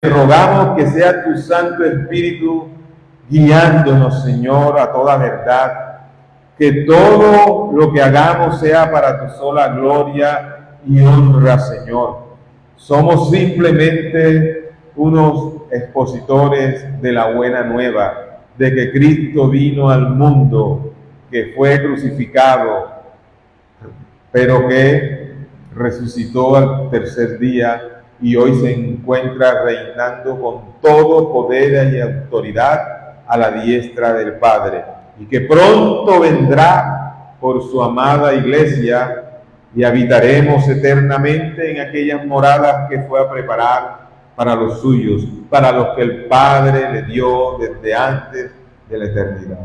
Rogamos que sea tu Santo Espíritu guiándonos, Señor, a toda verdad. Que todo lo que hagamos sea para tu sola gloria y honra, Señor. Somos simplemente unos expositores de la buena nueva, de que Cristo vino al mundo, que fue crucificado, pero que resucitó al tercer día y hoy se encuentra reinando con todo poder y autoridad a la diestra del Padre, y que pronto vendrá por su amada iglesia y habitaremos eternamente en aquellas moradas que fue a preparar para los suyos, para los que el Padre le dio desde antes de la eternidad.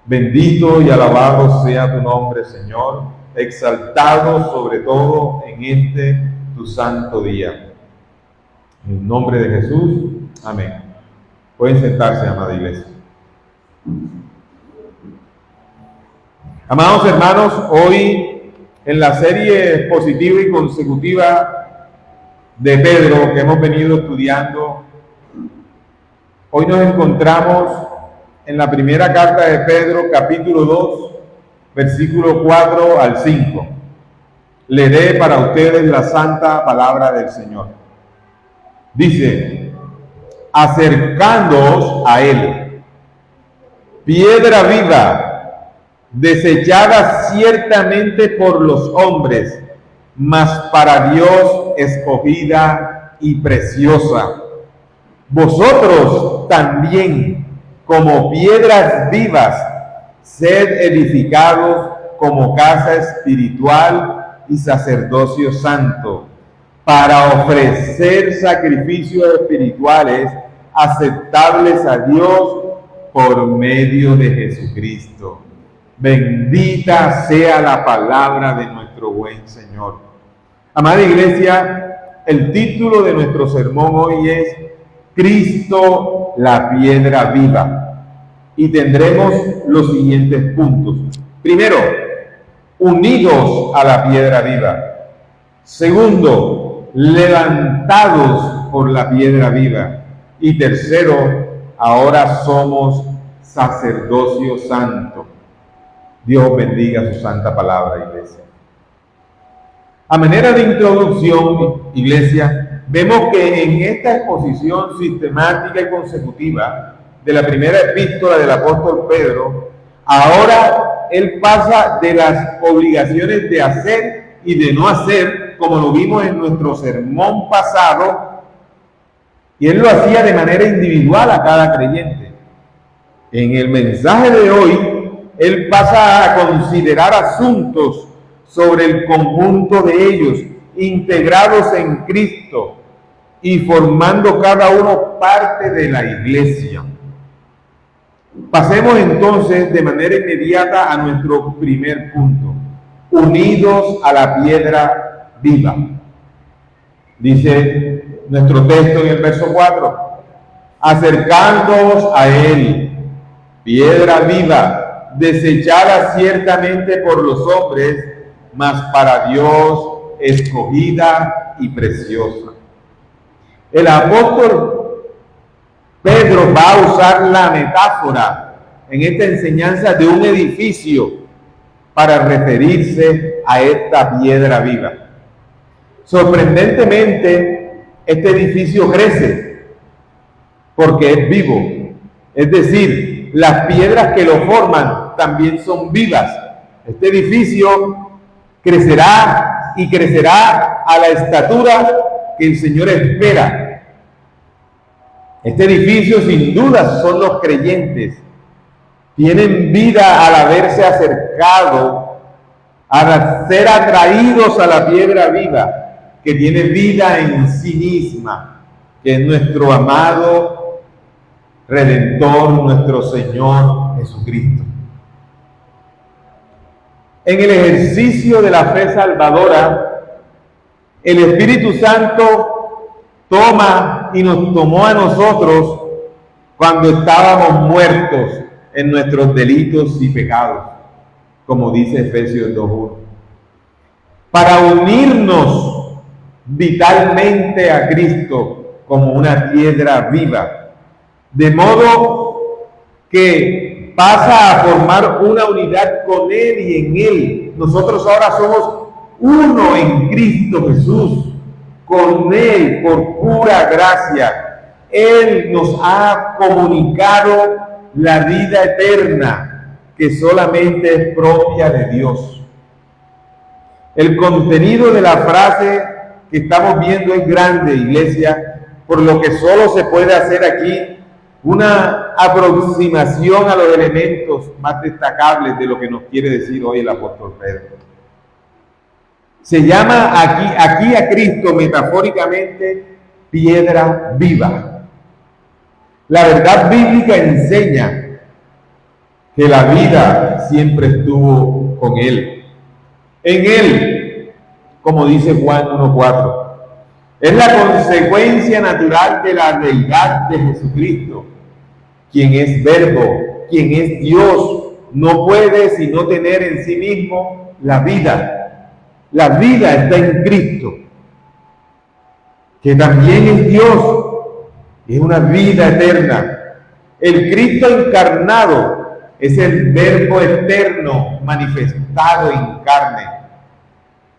Bendito y alabado sea tu nombre, Señor, exaltado sobre todo en este tu santo día. En el nombre de Jesús, amén. Pueden sentarse, amada iglesia. Amados hermanos, hoy en la serie expositiva y consecutiva de Pedro que hemos venido estudiando, hoy nos encontramos en la primera carta de Pedro, capítulo 2, versículo 4 al 5. Leeré para ustedes la santa palabra del Señor. Dice: acercándoos a Él, piedra viva, desechada ciertamente por los hombres, mas para Dios escogida y preciosa. Vosotros también, como piedras vivas, sed edificados como casa espiritual y sacerdocio santo, para ofrecer sacrificios espirituales aceptables a Dios por medio de Jesucristo. Bendita sea la palabra de nuestro buen Señor. Amada iglesia, el título de nuestro sermón hoy es Cristo, la piedra viva. Y tendremos los siguientes puntos. Primero, unidos a la piedra viva. Segundo, levantados por la piedra viva. Y tercero, ahora somos sacerdocio santo. Dios bendiga su santa palabra, iglesia. A manera de introducción, iglesia, vemos que en esta exposición sistemática y consecutiva de la primera epístola del apóstol Pedro, ahora él pasa de las obligaciones de hacer y de no hacer, como lo vimos en nuestro sermón pasado, y él lo hacía de manera individual a cada creyente. En el mensaje de hoy, él pasa a considerar asuntos sobre el conjunto de ellos, integrados en Cristo y formando cada uno parte de la iglesia. Pasemos entonces de manera inmediata a nuestro primer punto: unidos a la piedra viva. Dice nuestro texto en el verso 4: acercándoos a Él, piedra viva, desechada ciertamente por los hombres, mas para Dios escogida y preciosa. El apóstol Pedro va a usar la metáfora en esta enseñanza de un edificio para referirse a esta piedra viva. Sorprendentemente, este edificio crece porque es vivo. Es decir, las piedras que lo forman también son vivas. Este edificio crecerá y crecerá a la estatura que el Señor espera. Este edificio sin duda son los creyentes. Tienen vida al haberse acercado, al ser atraídos a la piedra viva, que tiene vida en sí misma, que es nuestro amado Redentor, nuestro Señor Jesucristo. En el ejercicio de la fe salvadora, el Espíritu Santo toma y nos tomó a nosotros cuando estábamos muertos en nuestros delitos y pecados, como dice Efesios 2:1, para unirnos vitalmente a Cristo como una piedra viva, de modo que pasa a formar una unidad con Él y en Él. Nosotros ahora somos uno en Cristo Jesús, con Él por pura gracia. Él nos ha comunicado la vida eterna que solamente es propia de Dios. El contenido de la frase que estamos viendo es grande, iglesia, por lo que solo se puede hacer aquí una aproximación a los elementos más destacables de lo que nos quiere decir hoy el apóstol Pedro. Se llama aquí a Cristo metafóricamente piedra viva. La verdad bíblica enseña que la vida siempre estuvo con Él. En Él, como dice Juan 1:4, es la consecuencia natural de la deidad de Jesucristo, quien es Verbo, quien es Dios. No puede sino tener en sí mismo la vida. La vida está en Cristo, que también es Dios, es una vida eterna. El Cristo encarnado es el Verbo eterno manifestado en carne,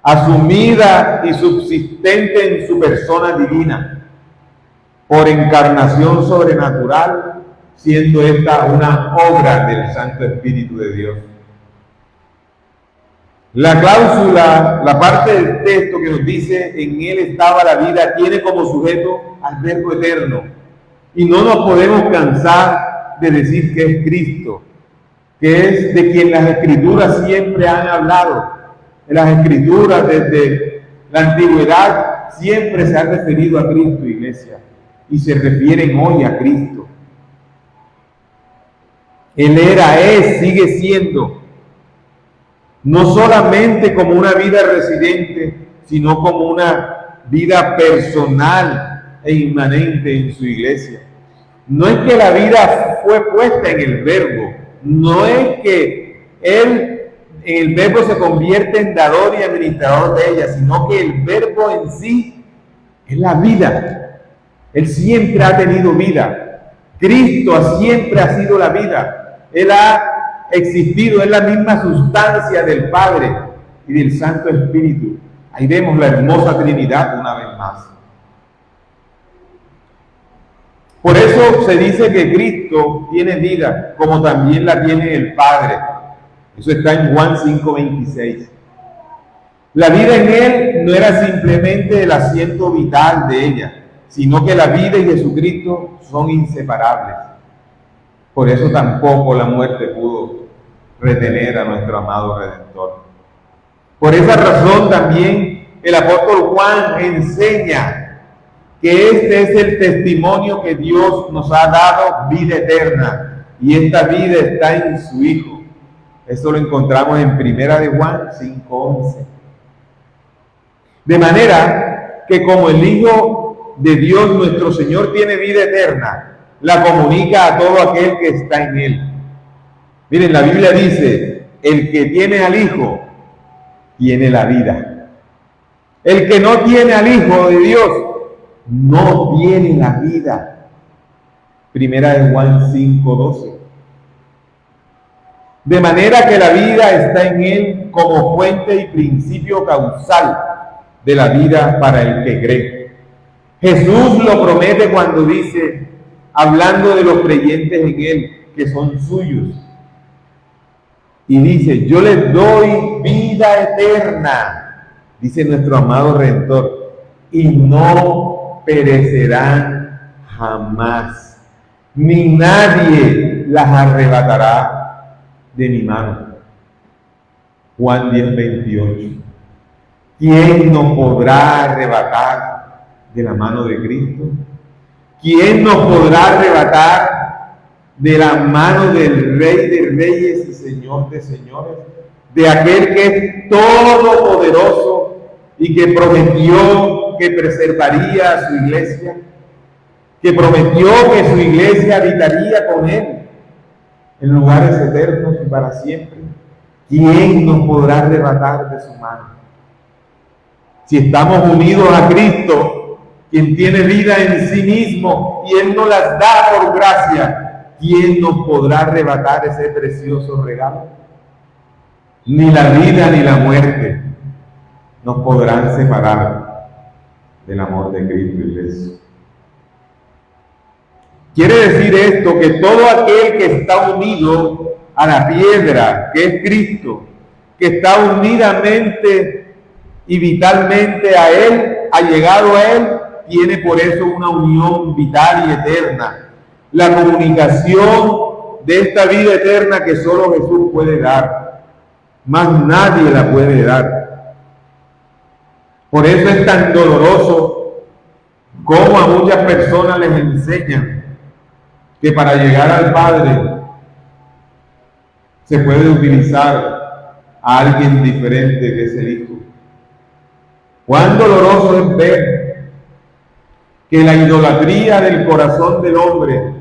asumida y subsistente en su persona divina, por encarnación sobrenatural, siendo esta una obra del Santo Espíritu de Dios. La cláusula, la parte del texto que nos dice en Él estaba la vida, tiene como sujeto al Verbo eterno. Y no nos podemos cansar de decir que es Cristo, que es de quien las Escrituras siempre han hablado. En las Escrituras, desde la antigüedad, siempre se ha referido a Cristo, iglesia, y se refieren hoy a Cristo. Él era, es, sigue siendo, no solamente como una vida residente, sino como una vida personal e inmanente en su iglesia. No es que la vida fue puesta en el Verbo, no es que Él en el Verbo se convierte en dador y administrador de ella, sino que el Verbo en sí es la vida. Él siempre ha tenido vida. Cristo siempre ha sido la vida. Él ha existido, es la misma sustancia del Padre y del Santo Espíritu. Ahí vemos la hermosa Trinidad una vez más. Por eso se dice que Cristo tiene vida, como también la tiene el Padre. Eso está en Juan 5:26. La vida en Él no era simplemente el asiento vital de ella, sino que la vida y Jesucristo son inseparables. Por eso tampoco la muerte pudo retener a nuestro amado Redentor. Por esa razón también el apóstol Juan enseña que este es el testimonio que Dios nos ha dado, vida eterna, y esta vida está en su Hijo. Eso lo encontramos en 1 de Juan 5:11. De manera que como el Hijo de Dios, nuestro Señor, tiene vida eterna, la comunica a todo aquel que está en Él. Miren, la Biblia dice, el que tiene al Hijo, tiene la vida. El que no tiene al Hijo de Dios, no tiene la vida. 1 de Juan 5:12. De manera que la vida está en Él como fuente y principio causal de la vida para el que cree. Jesús lo promete cuando dice, hablando de los creyentes en Él, que son suyos, y dice, yo les doy vida eterna, dice nuestro amado Redentor, y no perecerán jamás, ni nadie las arrebatará de mi mano. Juan 10:28. ¿Quién nos podrá arrebatar de la mano de Cristo? ¿Quién nos podrá arrebatar de la mano del Rey de Reyes y Señor de Señores? De aquel que es todopoderoso y que prometió que preservaría a su iglesia, que prometió que su iglesia habitaría con Él en lugares eternos y para siempre. ¿Quién nos podrá arrebatar de su mano? Si estamos unidos a Cristo, quien tiene vida en sí mismo y Él nos las da por gracia, ¿quién nos podrá arrebatar ese precioso regalo? Ni la vida ni la muerte nos podrán separar del amor de Cristo, iglesia. Quiere decir esto que todo aquel que está unido a la piedra, que es Cristo, que está unidamente y vitalmente a Él, ha llegado a Él, tiene por eso una unión vital y eterna. La comunicación de esta vida eterna que solo Jesús puede dar, más nadie la puede dar. Por eso es tan doloroso como a muchas personas les enseñan que para llegar al Padre se puede utilizar a alguien diferente que es el Hijo. Cuán doloroso es ver que la idolatría del corazón del hombre,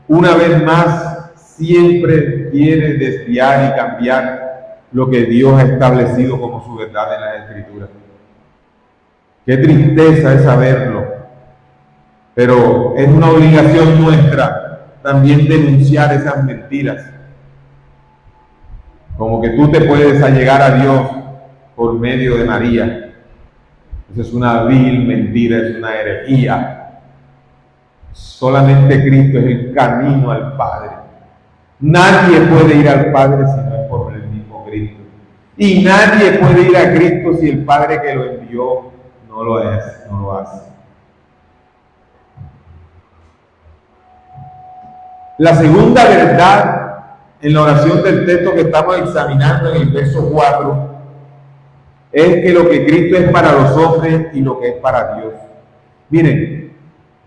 una vez más, siempre quiere desviar y cambiar lo que Dios ha establecido como su verdad en las Escrituras. Qué tristeza es saberlo, pero es una obligación nuestra también denunciar esas mentiras. Como que tú te puedes allegar a Dios por medio de María. Eso es una vil mentira, es una herejía. Solamente Cristo es el camino al Padre. Nadie puede ir al Padre si no es por el mismo Cristo. Y nadie puede ir a Cristo si el Padre que lo envió no lo hace. La segunda verdad en la oración del texto que estamos examinando en el verso 4 es que lo que Cristo es para los hombres y lo que es para Dios. Miren,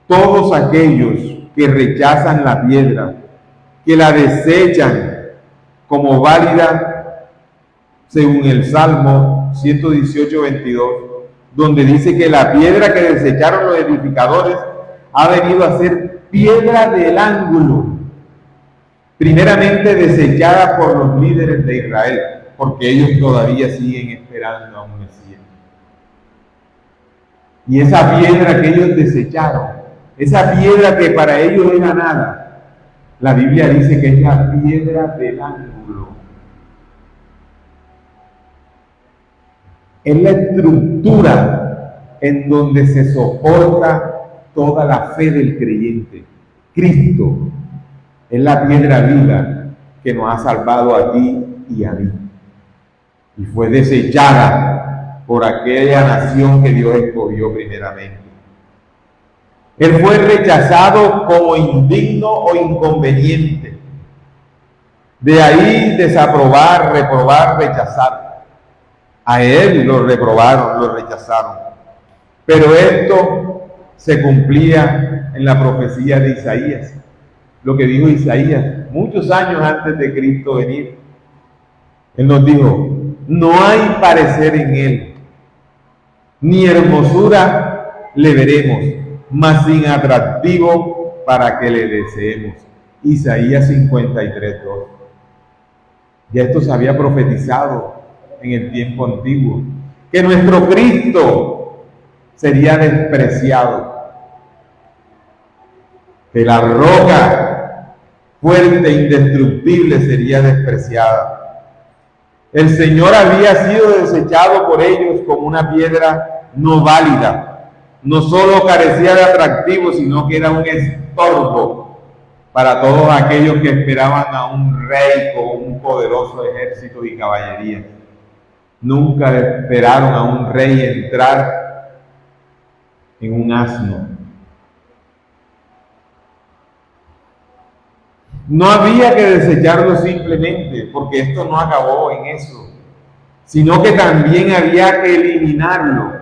todos aquellos que rechazan la piedra, que la desechan como válida, según el Salmo 118, 22, donde dice que la piedra que desecharon los edificadores ha venido a ser piedra del ángulo, primeramente desechada por los líderes de Israel, porque ellos todavía siguen esperando a un Mesías. Y esa piedra que ellos desecharon, esa piedra que para ellos era nada, la Biblia dice que es la piedra del ángulo. Es la estructura en donde se soporta toda la fe del creyente. Cristo es la piedra viva que nos ha salvado a ti y a mí. Y fue desechada por aquella nación que Dios escogió primeramente. Él fue rechazado como indigno o inconveniente. De ahí desaprobar, reprobar, rechazar. A Él lo reprobaron, lo rechazaron. Pero esto se cumplía en la profecía de Isaías. Lo que dijo Isaías muchos años antes de Cristo venir. Él nos dijo: no hay parecer en Él, ni hermosura le veremos, mas sin atractivo para que le deseemos. Isaías 53, 2. Ya esto se había profetizado en el tiempo antiguo, que nuestro Cristo sería despreciado, que la roca fuerte e indestructible sería despreciada. El Señor había sido desechado por ellos como una piedra no válida. No solo carecía de atractivo, sino que era un estorbo para todos aquellos que esperaban a un rey con un poderoso ejército y caballería. Nunca esperaron a un rey entrar en un asno. No había que desecharlo simplemente, porque esto no acabó en eso, sino que también había que eliminarlo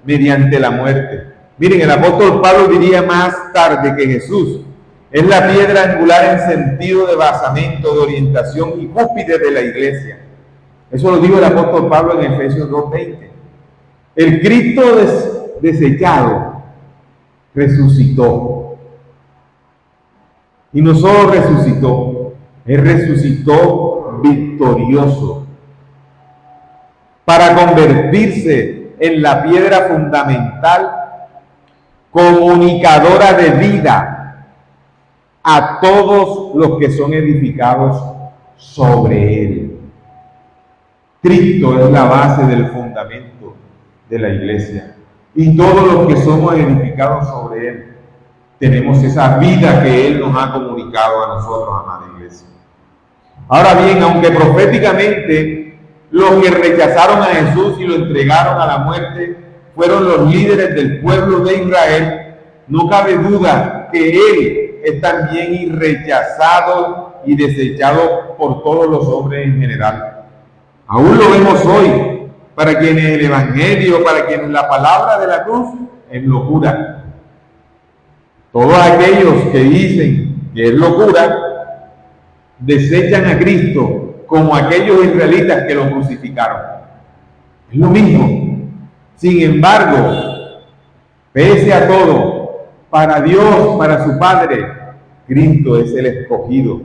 mediante la muerte. Miren, el apóstol Pablo diría más tarde que Jesús es la piedra angular en sentido de basamento, de orientación y cúspide de la iglesia. Eso lo dijo el apóstol Pablo en Efesios 2:20. El Cristo desechado resucitó. Y no solo resucitó, Él resucitó victorioso para convertirse en la piedra fundamental comunicadora de vida a todos los que son edificados sobre él. Cristo es la base del fundamento de la iglesia. Y todos los que somos edificados sobre él, tenemos esa vida que él nos ha comunicado a nosotros, amada iglesia. Ahora bien, aunque proféticamente los que rechazaron a Jesús y lo entregaron a la muerte fueron los líderes del pueblo de Israel, no cabe duda que él es también rechazado y desechado por todos los hombres en general. Aún lo vemos hoy, para quienes el evangelio, para quienes la palabra de la cruz es locura. Todos aquellos que dicen que es locura, desechan a Cristo como aquellos israelitas que lo crucificaron. Es lo mismo. Sin embargo, pese a todo, para Dios, para su Padre, Cristo es el escogido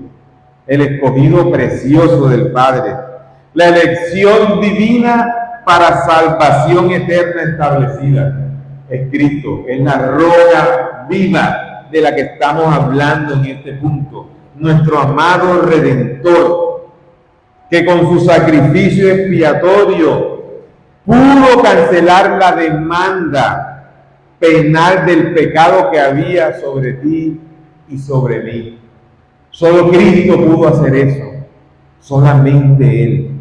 precioso del Padre, la elección divina para salvación eterna establecida. Es Cristo, es la roca viva de la que estamos hablando en este punto, nuestro amado Redentor, que con su sacrificio expiatorio pudo cancelar la demanda penal del pecado que había sobre ti y sobre mí. Solo Cristo pudo hacer eso, solamente Él.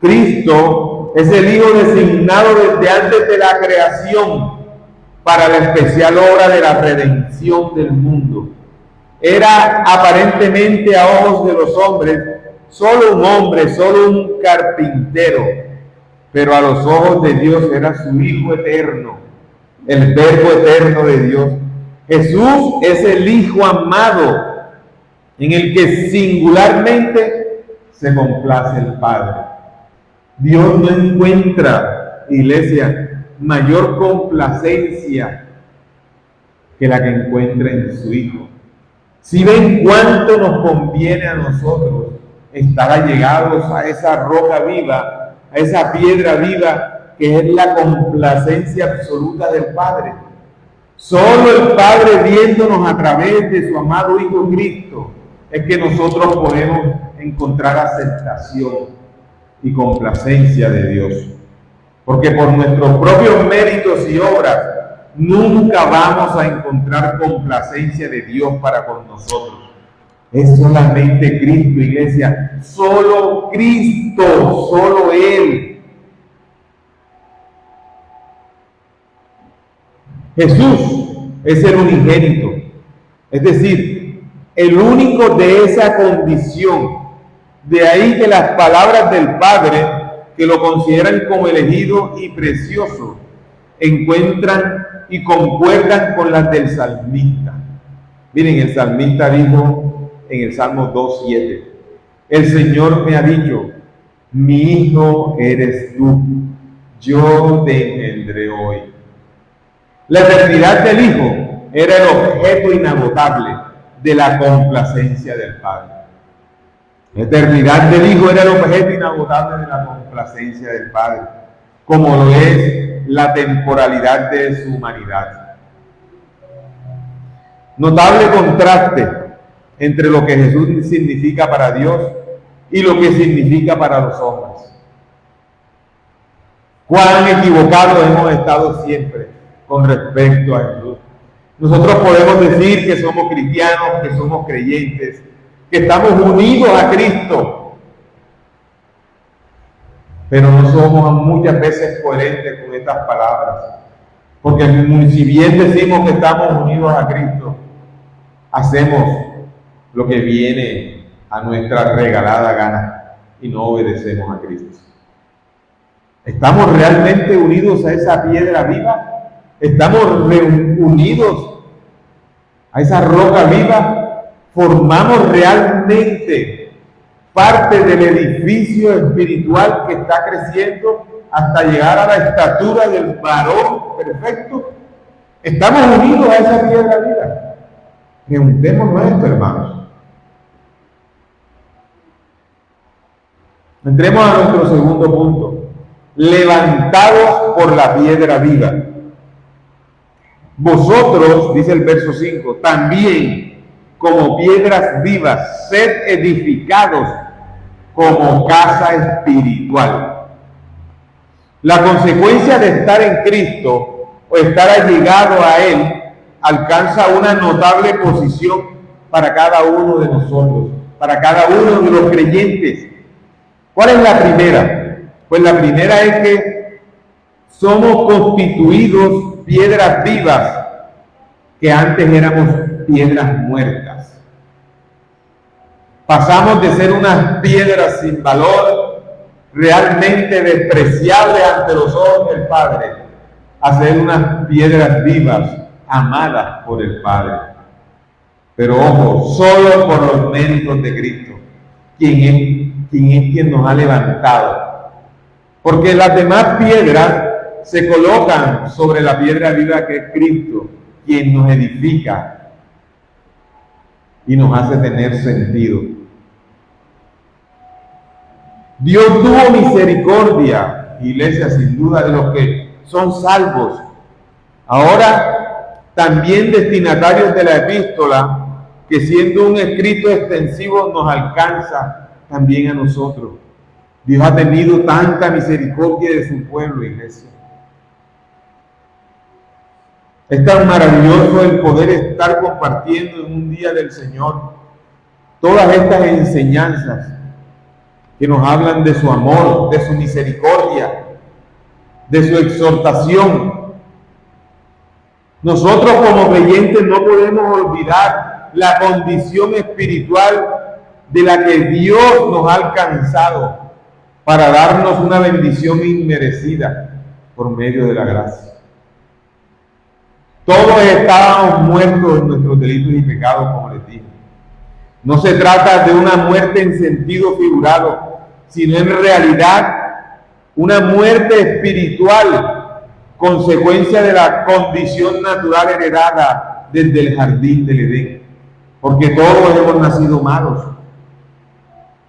Cristo es el Hijo designado desde antes de la creación para la especial obra de la redención del mundo. Era aparentemente a ojos de los hombres solo un hombre, solo un carpintero, pero a los ojos de Dios era su Hijo eterno, el Verbo eterno de Dios. Jesús es el Hijo amado en el que singularmente se complace el Padre. Dios no encuentra, iglesia, mayor complacencia que la que encuentra en su Hijo. Si ven cuánto nos conviene a nosotros estar allegados a esa roca viva, a esa piedra viva que es la complacencia absoluta del Padre. Solo el Padre, viéndonos a través de su amado Hijo Cristo, es que nosotros podemos encontrar aceptación y complacencia de Dios. Porque por nuestros propios méritos y obras nunca vamos a encontrar complacencia de Dios para con nosotros. Es solamente Cristo, iglesia, solo Cristo, solo Él. Jesús es el unigénito, es decir, el único de esa condición. De ahí que las palabras del Padre, que lo consideran como elegido y precioso, encuentran y concuerdan con las del salmista. Miren, el salmista dijo en el Salmo 2:7, el Señor me ha dicho, mi hijo eres tú, yo te engendré hoy. La eternidad del Hijo era el objeto inagotable de la complacencia del Padre. La eternidad del Hijo era el objeto inagotable de la complacencia del Padre, como lo es la temporalidad de su humanidad. Notable contraste entre lo que Jesús significa para Dios y lo que significa para los hombres. Cuán equivocados hemos estado siempre con respecto a Jesús. Nosotros podemos decir que somos cristianos, que somos creyentes, que estamos unidos a Cristo, pero no somos muchas veces coherentes con estas palabras, porque si bien decimos que estamos unidos a Cristo, hacemos lo que viene a nuestra regalada gana y no obedecemos a Cristo. ¿Estamos realmente unidos a esa piedra viva? ¿Estamos unidos a esa roca viva? ¿Formamos realmente parte del edificio espiritual que está creciendo hasta llegar a la estatura del varón perfecto? ¿Estamos unidos a esa piedra viva? Preguntémonos esto, hermanos. Entremos a nuestro segundo punto. Levantados por la piedra viva. Vosotros, dice el verso 5, también como piedras vivas, sed edificados como casa espiritual. La consecuencia de estar en Cristo o estar allegado a Él alcanza una notable posición para cada uno de nosotros, para cada uno de los creyentes. ¿Cuál es la primera? Pues la primera es que somos constituidos piedras vivas que antes éramos piedras muertas. Pasamos de ser unas piedras sin valor, realmente despreciables ante los ojos del Padre, a ser unas piedras vivas, amadas por el Padre. Pero ojo, solo por los méritos de Cristo, quien nos ha levantado. Porque las demás piedras se colocan sobre la piedra viva que es Cristo, quien nos edifica y nos hace tener sentido. Dios tuvo misericordia, iglesia, sin duda, de los que son salvos. Ahora, también destinatarios de la epístola, que siendo un escrito extensivo nos alcanza también a nosotros. Dios ha tenido tanta misericordia de su pueblo, iglesia. Es tan maravilloso el poder estar compartiendo en un día del Señor todas estas enseñanzas que nos hablan de su amor, de su misericordia, de su exhortación. Nosotros como creyentes no podemos olvidar la condición espiritual de la que Dios nos ha alcanzado para darnos una bendición inmerecida por medio de la gracia. Todos estábamos muertos en nuestros delitos y pecados, como les dije. No se trata de una muerte en sentido figurado, sino en realidad una muerte espiritual, consecuencia de la condición natural heredada desde el jardín del Edén. Porque todos hemos nacido malos.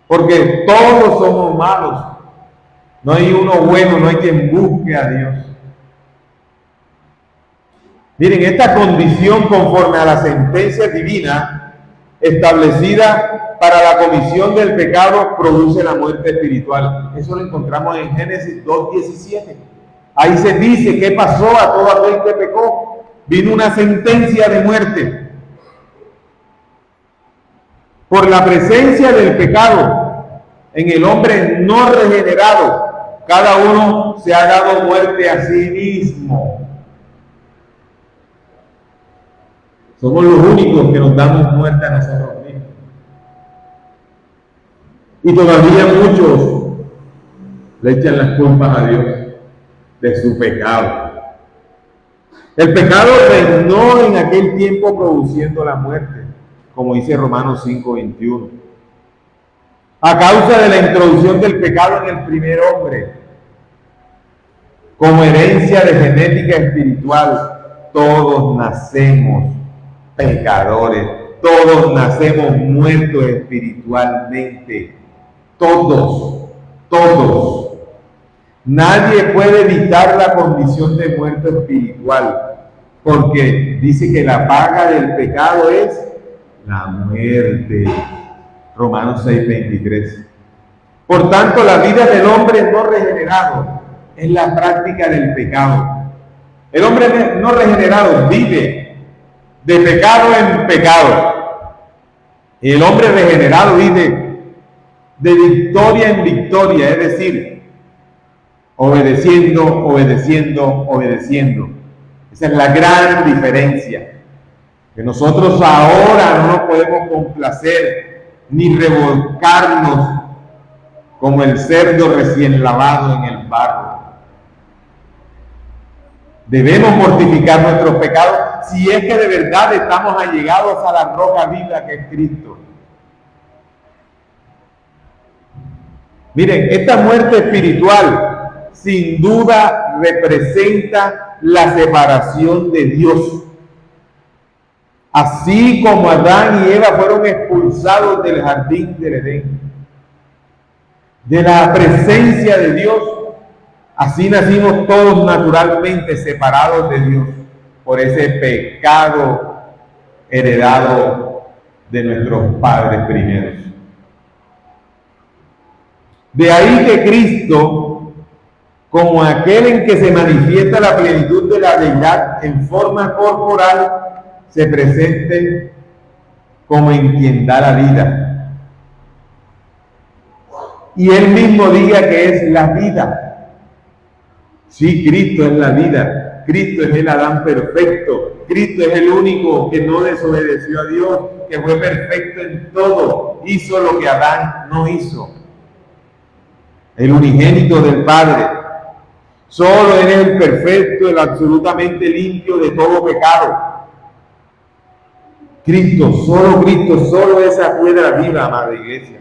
Porque todos somos malos. No hay uno bueno, no hay quien busque a Dios. Miren, esta condición conforme a la sentencia divina establecida para la comisión del pecado produce la muerte espiritual. Eso lo encontramos en Génesis 2:17. Ahí se dice qué pasó a todo aquel que pecó. Vino una sentencia de muerte. Por la presencia del pecado en el hombre no regenerado, cada uno se ha dado muerte a sí mismo. Somos los únicos que nos damos muerte a nosotros mismos. Y todavía muchos le echan las culpas a Dios de su pecado. El pecado reinó en aquel tiempo produciendo la muerte, como dice Romanos 5:21. A causa de la introducción del pecado en el primer hombre, como herencia de genética espiritual, todos nacemos pecadores, todos nacemos muertos espiritualmente, todos. Nadie puede evitar la condición de muerte espiritual, porque dice que la paga del pecado es la muerte. Romanos 6:23. Por tanto, la vida del hombre no regenerado es la práctica del pecado. El hombre no regenerado vive de pecado en pecado. Y el hombre regenerado vive de victoria en victoria, es decir, obedeciendo. Esa es la gran diferencia. Que nosotros ahora no nos podemos complacer ni revolcarnos como el cerdo recién lavado en el barro. Debemos mortificar nuestros pecados si es que de verdad estamos allegados a la roca viva que es Cristo. Miren, esta muerte espiritual sin duda representa la separación de Dios. Así como Adán y Eva fueron expulsados del jardín del Edén, de la presencia de Dios, así nacimos todos naturalmente separados de Dios por ese pecado heredado de nuestros padres primeros. De ahí que Cristo, como aquel en que se manifiesta la plenitud de la deidad en forma corporal, se presente como en quien da la vida. Y él mismo diga que es la vida. Sí, Cristo es la vida. Cristo es el Adán perfecto. Cristo es el único que no desobedeció a Dios, que fue perfecto en todo. Hizo lo que Adán no hizo. El unigénito del Padre. Solo Él es el perfecto, el absolutamente limpio de todo pecado. Cristo, solo esa piedra viva, amada iglesia.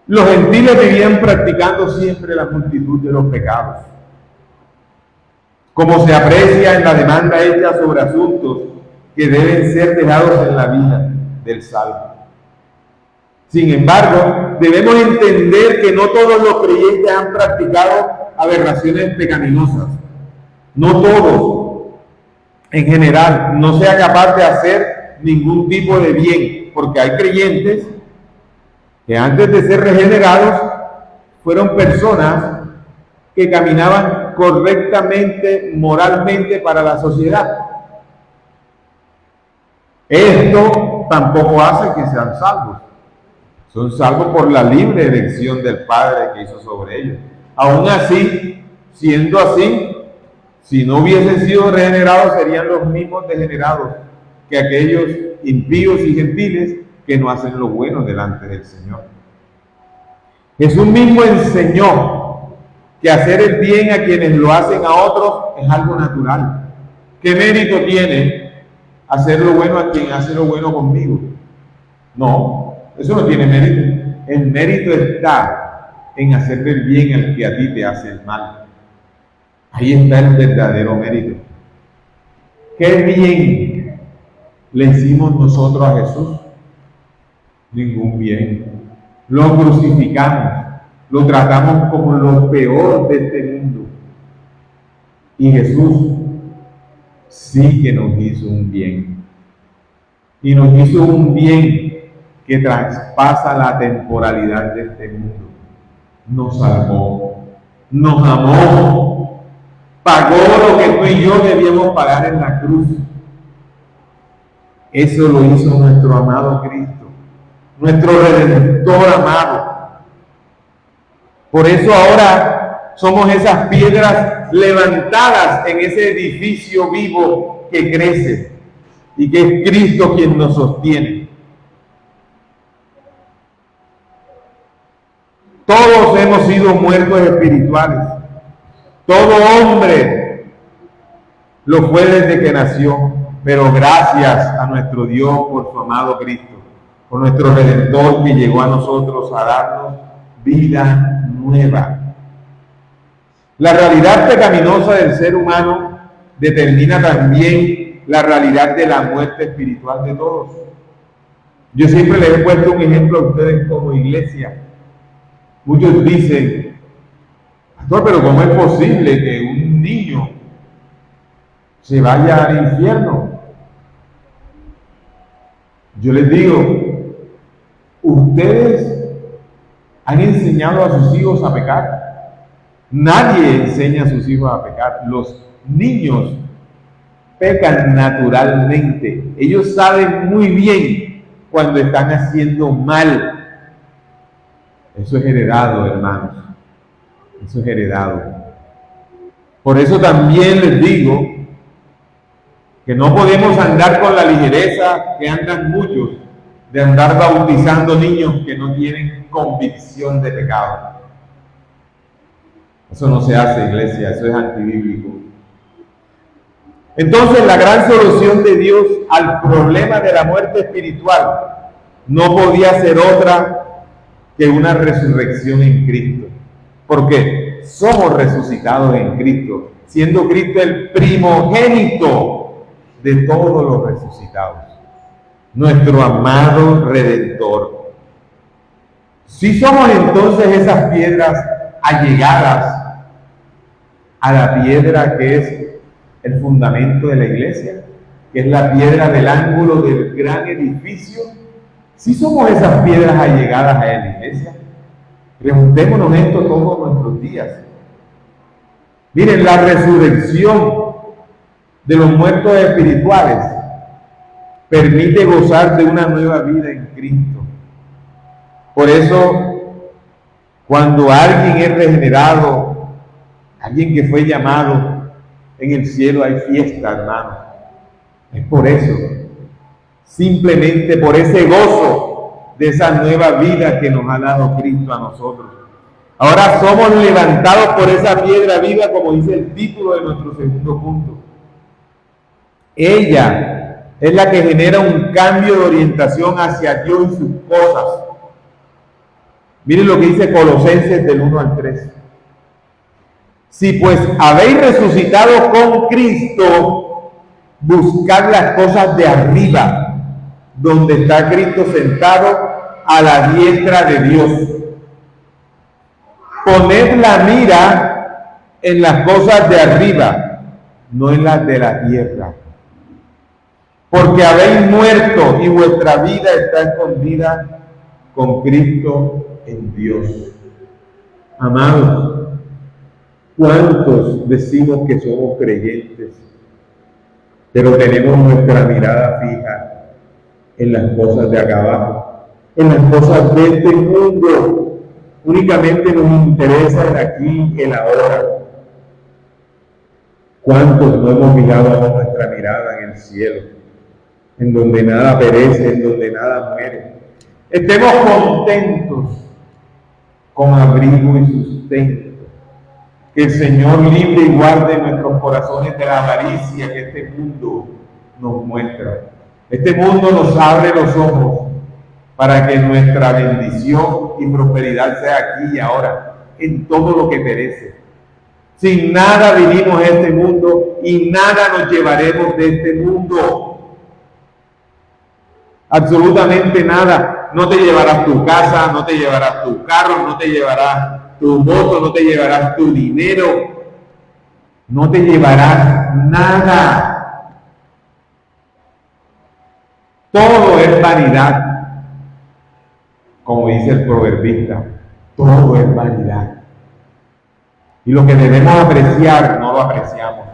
Los gentiles vivían practicando siempre la multitud de los pecados, como se aprecia en la demanda hecha sobre asuntos que deben ser dejados en la vida del salvo. Sin embargo, debemos entender que no todos los creyentes han practicado aberraciones pecaminosas. No todos, en general, no sea capaz de hacer ningún tipo de bien, porque hay creyentes que antes de ser regenerados fueron personas que caminaban correctamente, moralmente para la sociedad. Esto tampoco hace que sean salvos. Son salvos por la libre elección del Padre que hizo sobre ellos. Aún así, siendo así, si no hubiesen sido regenerados, serían los mismos degenerados que aquellos impíos y gentiles que no hacen lo bueno delante del Señor. Jesús mismo enseñó que hacer el bien a quienes lo hacen a otros es algo natural. ¿Qué mérito tiene hacer lo bueno a quien hace lo bueno conmigo? No. Eso no tiene mérito. El mérito está en hacerle el bien al que a ti te hace el mal. Ahí está el verdadero mérito. ¿Qué bien le hicimos nosotros a Jesús? Ningún bien. Lo crucificamos, lo tratamos como lo peor de este mundo. Y Jesús sí que nos hizo un bien. Y nos hizo un bien que traspasa la temporalidad de este mundo. Nos salvó, nos amó, pagó lo que tú y yo debíamos pagar en la cruz. Eso lo hizo nuestro amado Cristo, nuestro Redentor amado. Por eso ahora somos esas piedras levantadas en ese edificio vivo que crece y que es Cristo quien nos sostiene. Todos hemos sido muertos espirituales. Todo hombre lo fue desde que nació, pero gracias a nuestro Dios por su amado Cristo, por nuestro Redentor que llegó a nosotros a darnos vida nueva. La realidad pecaminosa del ser humano determina también la realidad de la muerte espiritual de todos. Yo siempre les he puesto un ejemplo a ustedes como iglesia. Muchos dicen, pastor, pero ¿cómo es posible que un niño se vaya al infierno? Yo les digo, ustedes han enseñado a sus hijos a pecar. Nadie enseña a sus hijos a pecar. Los niños pecan naturalmente. Ellos saben muy bien cuando están haciendo mal. Eso es heredado, hermanos. Eso es heredado. Por eso también les digo que no podemos andar con la ligereza que andan muchos, de andar bautizando niños que no tienen convicción de pecado. Eso no se hace, iglesia, eso es antibíblico. Entonces, la gran solución de Dios al problema de la muerte espiritual no podía ser otra que una resurrección en Cristo. ¿Por qué? Somos resucitados en Cristo, siendo Cristo el primogénito de todos los resucitados, nuestro amado Redentor. Si somos entonces esas piedras allegadas a la piedra que es el fundamento de la iglesia, que es la piedra del ángulo del gran edificio. Si somos esas piedras allegadas a la iglesia, preguntémonos esto todos nuestros días. Miren, la resurrección de los muertos espirituales permite gozar de una nueva vida en Cristo. Por eso, cuando alguien es regenerado, alguien que fue llamado, en el cielo hay fiesta, hermano. Es por eso, simplemente por ese gozo de esa nueva vida que nos ha dado Cristo a nosotros. Ahora somos levantados por esa piedra viva, como dice el título de nuestro segundo punto. Ella es la que genera un cambio de orientación hacia Dios y sus cosas. Miren lo que dice Colosenses del 1 al 3. Si pues habéis resucitado con Cristo, buscad las cosas de arriba, donde está Cristo sentado a la diestra de Dios. Poned la mira en las cosas de arriba, no en las de la tierra. Porque habéis muerto y vuestra vida está escondida con Cristo en Dios. Amados, ¿cuántos decimos que somos creyentes, pero tenemos nuestra mirada fija en las cosas de acá abajo, en las cosas de este mundo? Únicamente nos interesa el aquí, el ahora. ¿Cuántos no hemos fijado nuestra mirada en el cielo, en donde nada perece, en donde nada muere? Estemos contentos con abrigo y sustento. Que el Señor libre y guarde nuestros corazones de la avaricia que este mundo nos muestra. Este mundo nos abre los ojos para que nuestra bendición y prosperidad sea aquí y ahora, en todo lo que perece. Sin nada vinimos a este mundo y nada nos llevaremos de este mundo. Absolutamente nada. No te llevarás tu casa, no te llevarás tu carro, no te llevarás tu moto, no te llevarás tu dinero, no te llevarás nada. Todo es vanidad. Como dice el proverbista, todo es vanidad. Y lo que debemos apreciar, no lo apreciamos.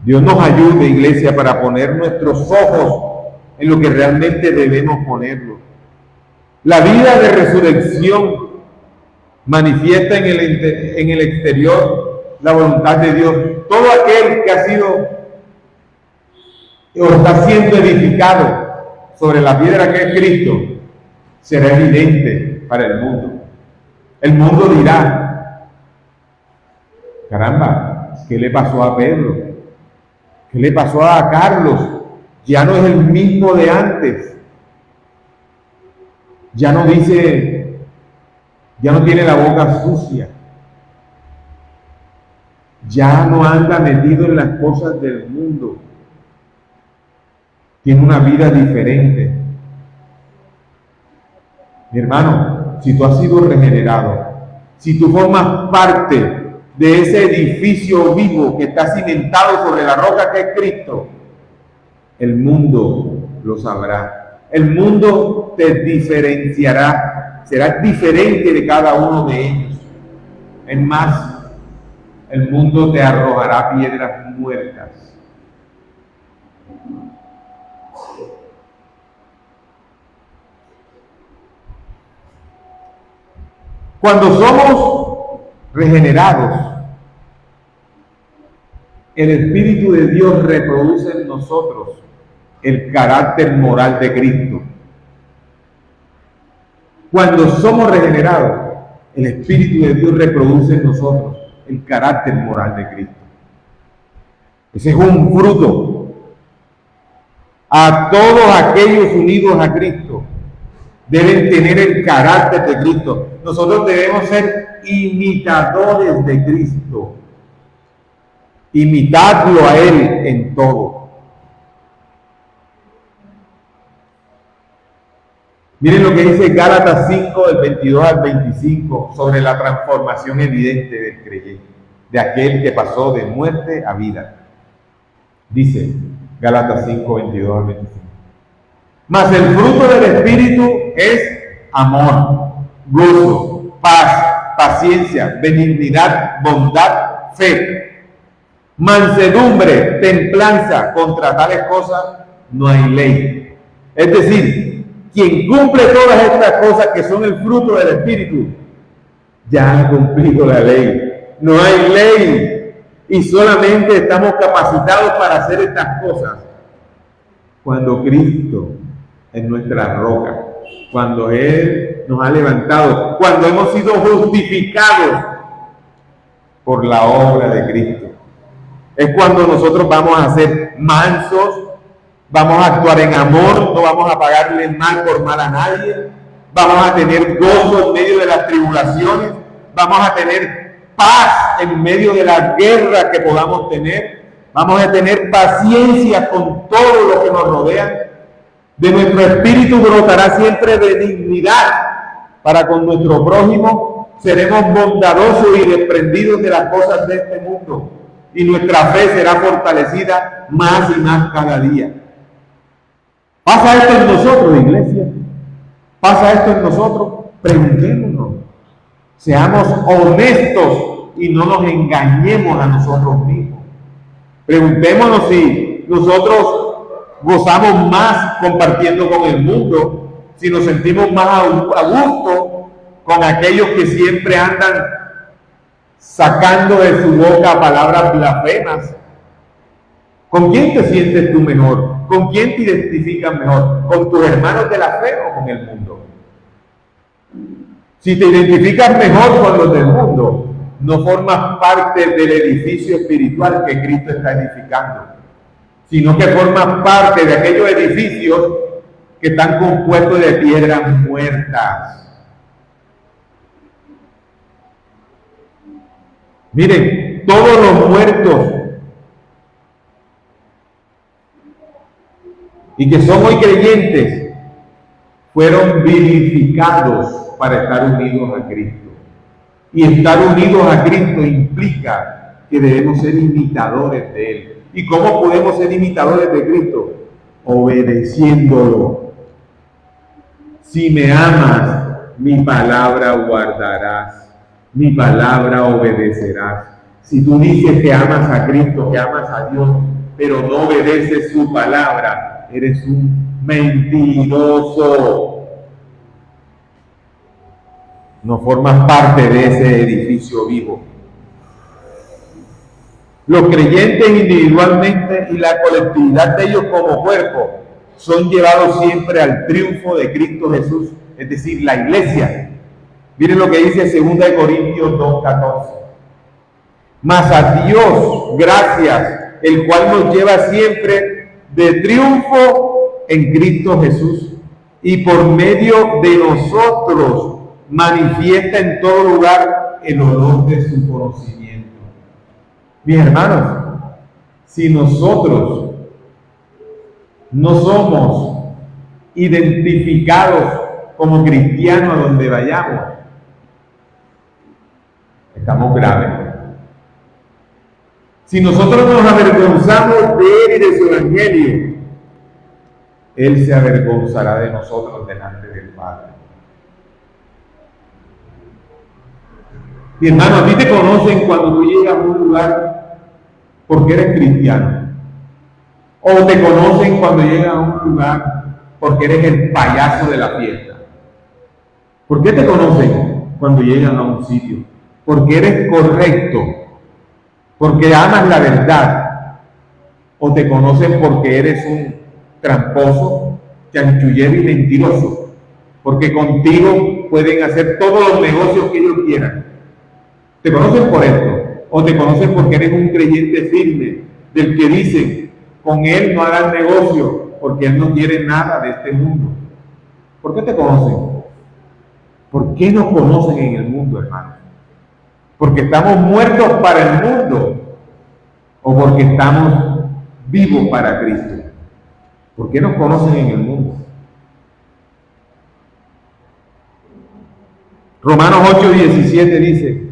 Dios nos ayude, iglesia, para poner nuestros ojos en lo que realmente debemos ponerlo. La vida de resurrección manifiesta en el exterior la voluntad de Dios. Todo aquel que ha sido o está siendo edificado sobre la piedra que es Cristo será evidente para el mundo. El mundo dirá: caramba, ¿qué le pasó a Pedro? ¿Qué le pasó a Carlos? Ya no es el mismo de antes. Ya no dice, ya no tiene la boca sucia. Ya no anda metido en las cosas del mundo. Tiene una vida diferente. Mi hermano, si tú has sido regenerado, si tú formas parte de ese edificio vivo que está cimentado sobre la roca que es Cristo, el mundo lo sabrá. El mundo te diferenciará. Serás diferente de cada uno de ellos. Es más, el mundo te arrojará piedras muertas. Cuando somos regenerados, el Espíritu de Dios reproduce en nosotros el carácter moral de Cristo. Cuando somos regenerados, el Espíritu de Dios reproduce en nosotros el carácter moral de Cristo. Ese es un fruto. A todos aquellos unidos a Cristo deben tener el carácter de Cristo. Nosotros debemos ser imitadores de Cristo. Imitadlo a Él en todo. Miren lo que dice Gálatas 5, del 22 al 25, sobre la transformación evidente del creyente, de aquel que pasó de muerte a vida. Dice Gálatas 5, 22 al 25. Mas el fruto del Espíritu es amor, gozo, paz, paciencia, benignidad, bondad, fe, mansedumbre, templanza. Contra tales cosas no hay ley. Es decir, quien cumple todas estas cosas que son el fruto del Espíritu, ya ha cumplido la ley. No hay ley y solamente estamos capacitados para hacer estas cosas cuando Cristo es nuestra roca, cuando Él nos ha levantado, cuando hemos sido justificados por la obra de Cristo. Es cuando nosotros vamos a ser mansos, vamos a actuar en amor, no vamos a pagarle mal por mal a nadie, vamos a tener gozo en medio de las tribulaciones, vamos a tener paz en medio de las guerras que podamos tener, vamos a tener paciencia con todo lo que nos rodea. De nuestro espíritu brotará siempre benignidad para con nuestro prójimo. Seremos bondadosos y desprendidos de las cosas de este mundo, y nuestra fe será fortalecida más y más cada día. ¿Pasa esto en nosotros, iglesia? ¿Pasa esto en nosotros? Preguntémonos. Seamos honestos y no nos engañemos a nosotros mismos. Preguntémonos si nosotros gozamos más compartiendo con el mundo, si nos sentimos más a gusto con aquellos que siempre andan sacando de su boca palabras blasfemas. ¿Con quién te sientes tú mejor? ¿Con quién te identificas mejor? ¿Con tus hermanos de la fe o con el mundo? Si te identificas mejor con los del mundo, no formas parte del edificio espiritual que Cristo está edificando, sino que formas parte de aquellos edificios que están compuestos de piedras muertas. Miren, todos los muertos y que son hoy creyentes fueron vivificados para estar unidos a Cristo. Y estar unidos a Cristo implica que debemos ser imitadores de Él. ¿Y cómo podemos ser imitadores de Cristo? Obedeciéndolo. Si me amas, mi palabra guardarás, mi palabra obedecerás. Si tú dices que amas a Cristo, que amas a Dios, pero no obedeces su palabra, eres un mentiroso. No formas parte de ese edificio vivo. Los creyentes individualmente y la colectividad de ellos como cuerpo son llevados siempre al triunfo de Cristo Jesús, es decir, la iglesia. Miren lo que dice 2 Corintios 2:14. Mas a Dios gracias, el cual nos lleva siempre de triunfo en Cristo Jesús, y por medio de nosotros manifiesta en todo lugar el olor de su conocimiento. Mis hermanos, si nosotros no somos identificados como cristianos a donde vayamos, estamos graves. Si nosotros nos avergonzamos de Él y de su evangelio, Él se avergonzará de nosotros delante del Padre. Mi hermano, a ti te conocen cuando tú llegas a un lugar porque eres cristiano. O te conocen cuando llegas a un lugar porque eres el payaso de la fiesta. ¿Por qué te conocen cuando llegan a un sitio? Porque eres correcto, porque amas la verdad. O te conocen porque eres un tramposo, chanchullero y mentiroso. Porque contigo pueden hacer todos los negocios que ellos quieran. ¿Te conocen por esto? ¿O te conocen porque eres un creyente firme, del que dicen, con Él no harán negocio, porque Él no quiere nada de este mundo? ¿Por qué te conocen? ¿Por qué nos conocen en el mundo, hermano? ¿Porque estamos muertos para el mundo? ¿O porque estamos vivos para Cristo? ¿Por qué nos conocen en el mundo? Romanos 8:17 dice,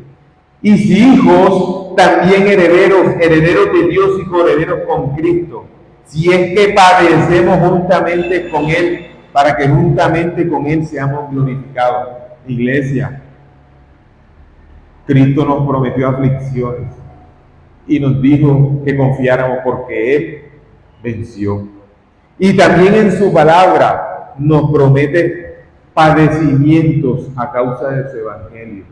y si hijos, también herederos, herederos de Dios y coherederos con Cristo, si es que padecemos juntamente con Él, para que juntamente con Él seamos glorificados. Iglesia, Cristo nos prometió aflicciones y nos dijo que confiáramos porque Él venció. Y también en su palabra nos promete padecimientos a causa de su evangelio.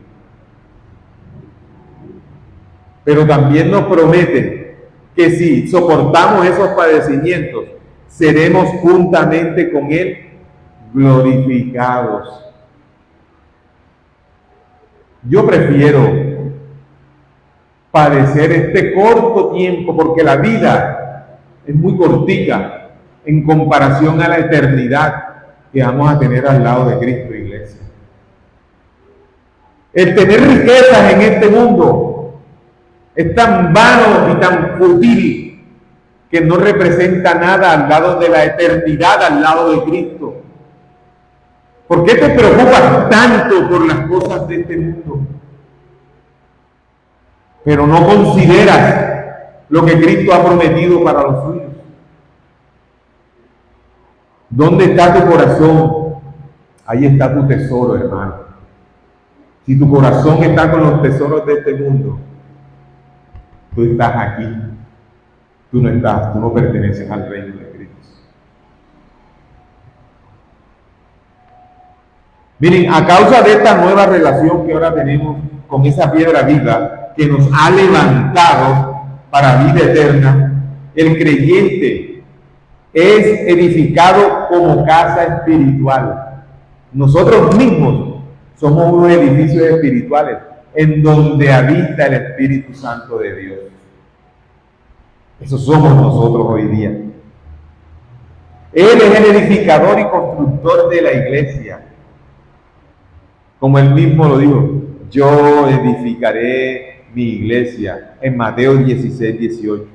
Pero también nos promete que si soportamos esos padecimientos, seremos juntamente con Él glorificados. Yo prefiero padecer este corto tiempo, porque la vida es muy cortica en comparación a la eternidad que vamos a tener al lado de Cristo, iglesia. El tener riquezas en este mundo es tan vano y tan fútil que no representa nada al lado de la eternidad, al lado de Cristo. ¿Por qué te preocupas tanto por las cosas de este mundo? Pero no consideras lo que Cristo ha prometido para los suyos. ¿Dónde está tu corazón? Ahí está tu tesoro, hermano. Si tu corazón está con los tesoros de este mundo, tú estás aquí. Tú no perteneces al reino de Cristo. Miren, a causa de esta nueva relación que ahora tenemos con esa piedra viva que nos ha levantado para vida eterna, el creyente es edificado como casa espiritual. Nosotros mismos somos unos edificios espirituales en donde habita el Espíritu Santo de Dios. Eso somos nosotros hoy día. Él es el edificador y constructor de la iglesia. Como él mismo lo dijo, yo edificaré mi iglesia, en Mateo 16:18.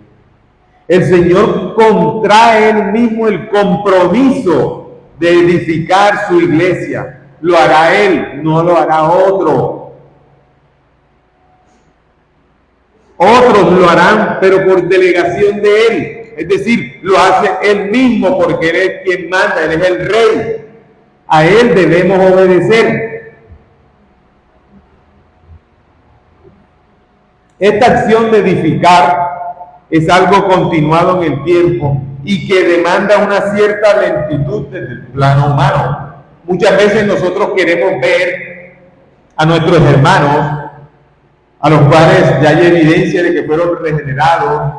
El Señor contrae él mismo el compromiso de edificar su iglesia. Lo hará él, no lo hará otro. Otros lo harán, pero por delegación de él. Es decir, lo hace él mismo porque él es quien manda, él es el rey. A él debemos obedecer. Esta acción de edificar es algo continuado en el tiempo y que demanda una cierta lentitud desde el plano humano. Muchas veces nosotros queremos ver a nuestros hermanos, a los cuales ya hay evidencia de que fueron regenerados,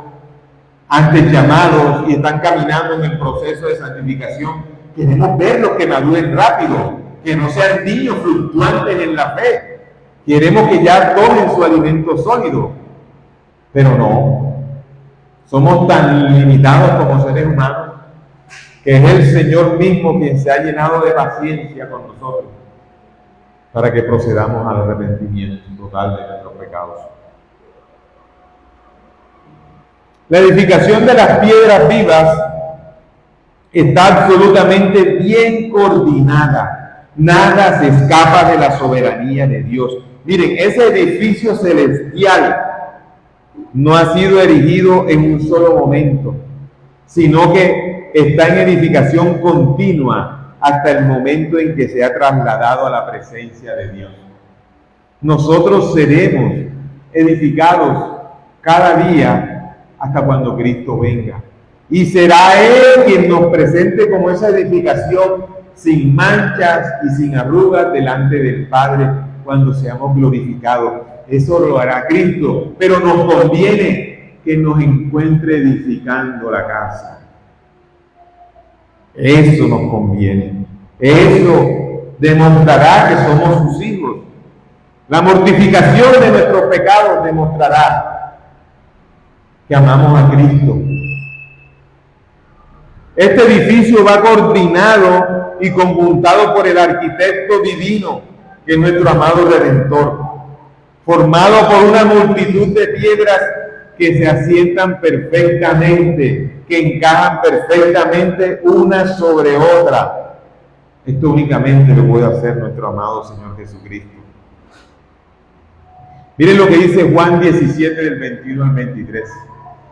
antes llamados y están caminando en el proceso de santificación. Queremos verlos que maduren rápido, que no sean niños fluctuantes en la fe. Queremos que ya tomen su alimento sólido, pero no. Somos tan limitados como seres humanos que es el Señor mismo quien se ha llenado de paciencia con nosotros para que procedamos al arrepentimiento total de nuestros pecados. La edificación de las piedras vivas está absolutamente bien coordinada. Nada se escapa de la soberanía de Dios. Miren, ese edificio celestial no ha sido erigido en un solo momento, sino que está en edificación continua hasta el momento en que se ha trasladado a la presencia de Dios. Nosotros seremos edificados cada día hasta cuando Cristo venga. Y será Él quien nos presente como esa edificación sin manchas y sin arrugas delante del Padre cuando seamos glorificados. Eso lo hará Cristo, pero nos conviene que nos encuentre edificando la casa. Eso nos conviene. Eso demostrará que somos sus hijos. La mortificación de nuestros pecados demostrará que amamos a Cristo. Este edificio va coordinado y conjuntado por el arquitecto divino, que es nuestro amado Redentor, formado por una multitud de piedras que se asientan perfectamente, que encajan perfectamente una sobre otra. Esto únicamente lo puede hacer nuestro amado Señor Jesucristo. Miren lo que dice Juan 17 del 21 al 23.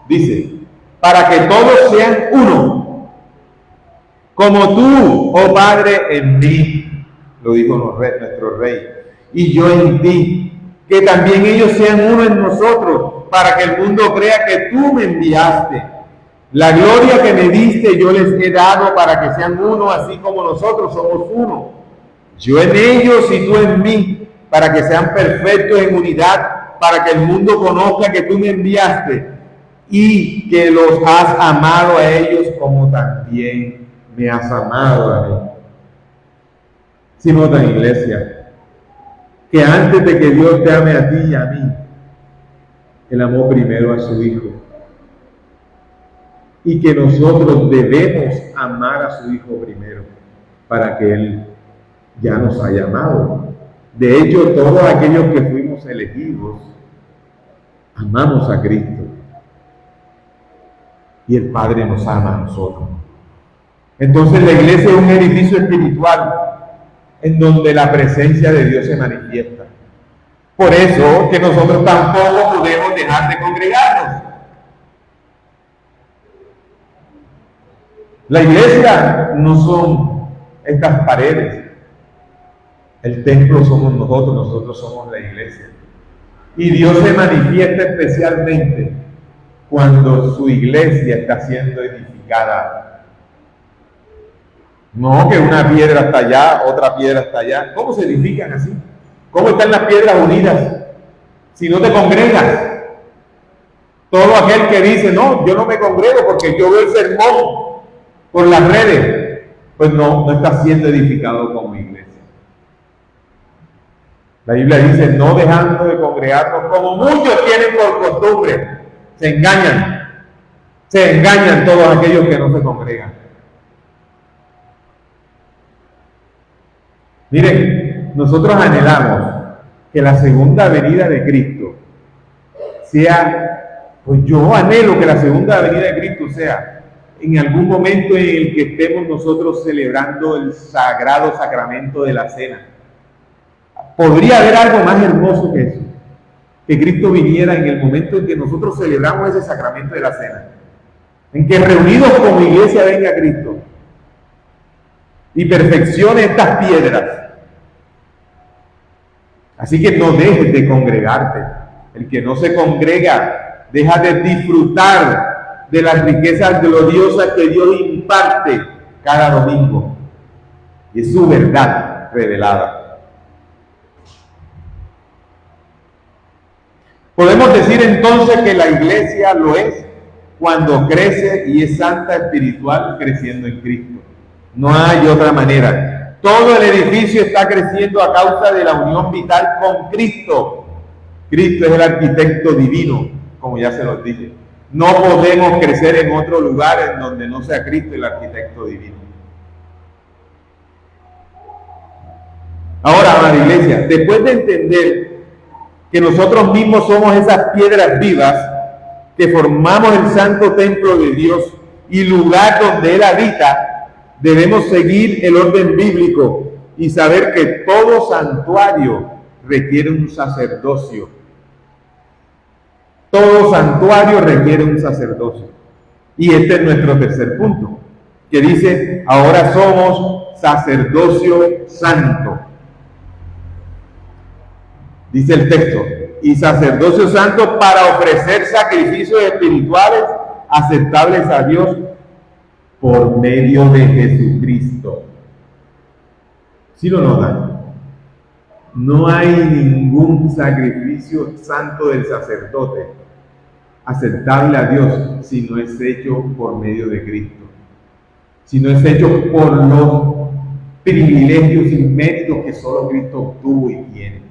Dice, para que todos sean uno, como tú, oh Padre, en mí, lo dijo nuestro Rey, y yo en ti, que también ellos sean uno en nosotros, para que el mundo crea que tú me enviaste. La gloria que me diste yo les he dado para que sean uno, así como nosotros somos uno. Yo en ellos y tú en mí, para que sean perfectos en unidad, para que el mundo conozca que tú me enviaste y que los has amado a ellos como también me has amado a mí. Si notan, iglesia, que antes de que Dios te ame a ti y a mí, Él amó primero a su Hijo. Y que nosotros debemos amar a su Hijo primero para que Él ya nos haya amado. De hecho, todos aquellos que fuimos elegidos, amamos a Cristo. Y el Padre nos ama a nosotros. Entonces la iglesia es un edificio espiritual en donde la presencia de Dios se manifiesta. Por eso que nosotros tampoco podemos dejar de congregarnos. La iglesia no son estas paredes. El templo somos nosotros somos la iglesia. Y Dios se manifiesta especialmente cuando su iglesia está siendo edificada. No que una piedra está allá, otra piedra está allá. ¿Cómo se edifican así? ¿Cómo están las piedras unidas? Si no te congregas. Todo aquel que dice, no, yo no me congrego porque yo veo el sermón por las redes, pues no está siendo edificado como iglesia. La Biblia dice, no dejando de congregarnos como muchos tienen por costumbre. Se engañan todos aquellos que no se congregan. Miren, nosotros anhelamos que la segunda venida de Cristo sea, pues yo anhelo que la segunda venida de Cristo sea en algún momento en el que estemos nosotros celebrando el sagrado sacramento de la cena. ¿Podría haber algo más hermoso que eso? Que Cristo viniera en el momento en que nosotros celebramos ese sacramento de la cena. En que reunidos como iglesia venga Cristo y perfeccione estas piedras. Así que no dejes de congregarte. El que no se congrega deja de disfrutar de las riquezas gloriosas que Dios imparte cada domingo. Y es su verdad revelada. Podemos decir entonces que la iglesia lo es cuando crece y es santa espiritual creciendo en Cristo. No hay otra manera. Todo el edificio está creciendo a causa de la unión vital con Cristo. Cristo es el arquitecto divino, como ya se los dije. No podemos crecer en otro lugar en donde no sea Cristo el arquitecto divino. Ahora, amada iglesia, después de entender que nosotros mismos somos esas piedras vivas que formamos el santo templo de Dios y lugar donde Él habita, debemos seguir el orden bíblico y saber que todo santuario requiere un sacerdocio. Todo santuario requiere un sacerdocio. Y este es nuestro tercer punto, que dice, ahora somos sacerdocio santo. Dice el texto, y sacerdocio santo para ofrecer sacrificios espirituales aceptables a Dios por medio de Jesucristo. ¿Sí lo notan? No hay ningún sacrificio santo del sacerdote aceptable a Dios si no es hecho por medio de Cristo, si no es hecho por los privilegios y méritos que solo Cristo obtuvo y tiene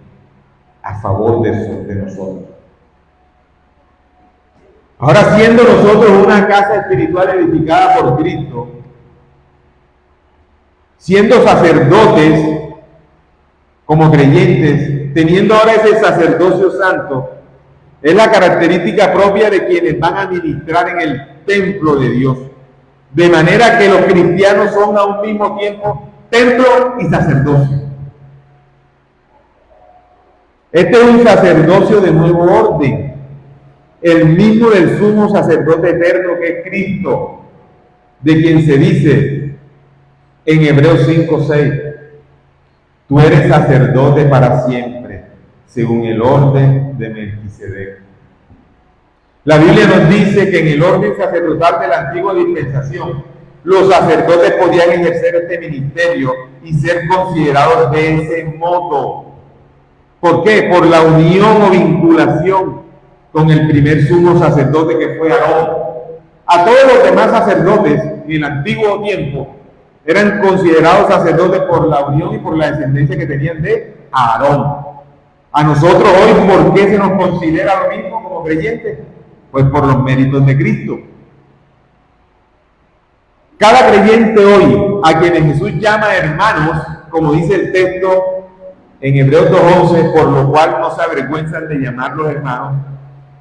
a favor de nosotros. Ahora, siendo nosotros una casa espiritual edificada por Cristo, siendo sacerdotes como creyentes, teniendo ahora ese sacerdocio santo, es la característica propia de quienes van a ministrar en el templo de Dios. De manera que los cristianos son a un mismo tiempo templo y sacerdocio. Este es un sacerdocio de nuevo orden, el mismo del sumo sacerdote eterno que es Cristo, de quien se dice en Hebreos 5:6, tú eres sacerdote para siempre, según el orden de Melquisedec. La Biblia nos dice que en el orden sacerdotal de la antigua dispensación, los sacerdotes podían ejercer este ministerio y ser considerados de ese modo. ¿Por qué? Por la unión o vinculación con el primer sumo sacerdote que fue Aarón. A todos los demás sacerdotes en el antiguo tiempo eran considerados sacerdotes por la unión y por la descendencia que tenían de Aarón. A nosotros hoy, ¿por qué se nos considera lo mismo como creyentes? Pues por los méritos de Cristo. Cada creyente hoy, a quienes Jesús llama hermanos, como dice el texto en Hebreos 2:11, por lo cual no se avergüenzan de llamarlos hermanos,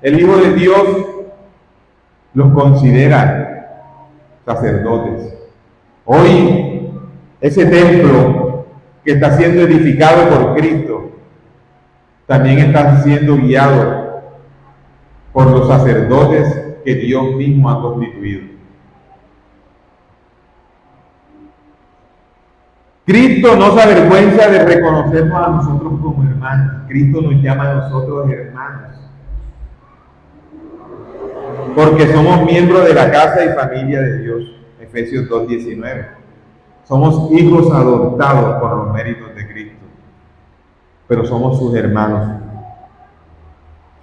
el Hijo de Dios los considera sacerdotes. Hoy, ese templo que está siendo edificado por Cristo, también está siendo guiado por los sacerdotes que Dios mismo ha constituido. Cristo no se avergüenza de reconocernos a nosotros como hermanos. Cristo nos llama a nosotros hermanos, porque somos miembros de la casa y familia de Dios. Efesios 2:19. Somos hijos adoptados por los méritos de Cristo, pero somos sus hermanos.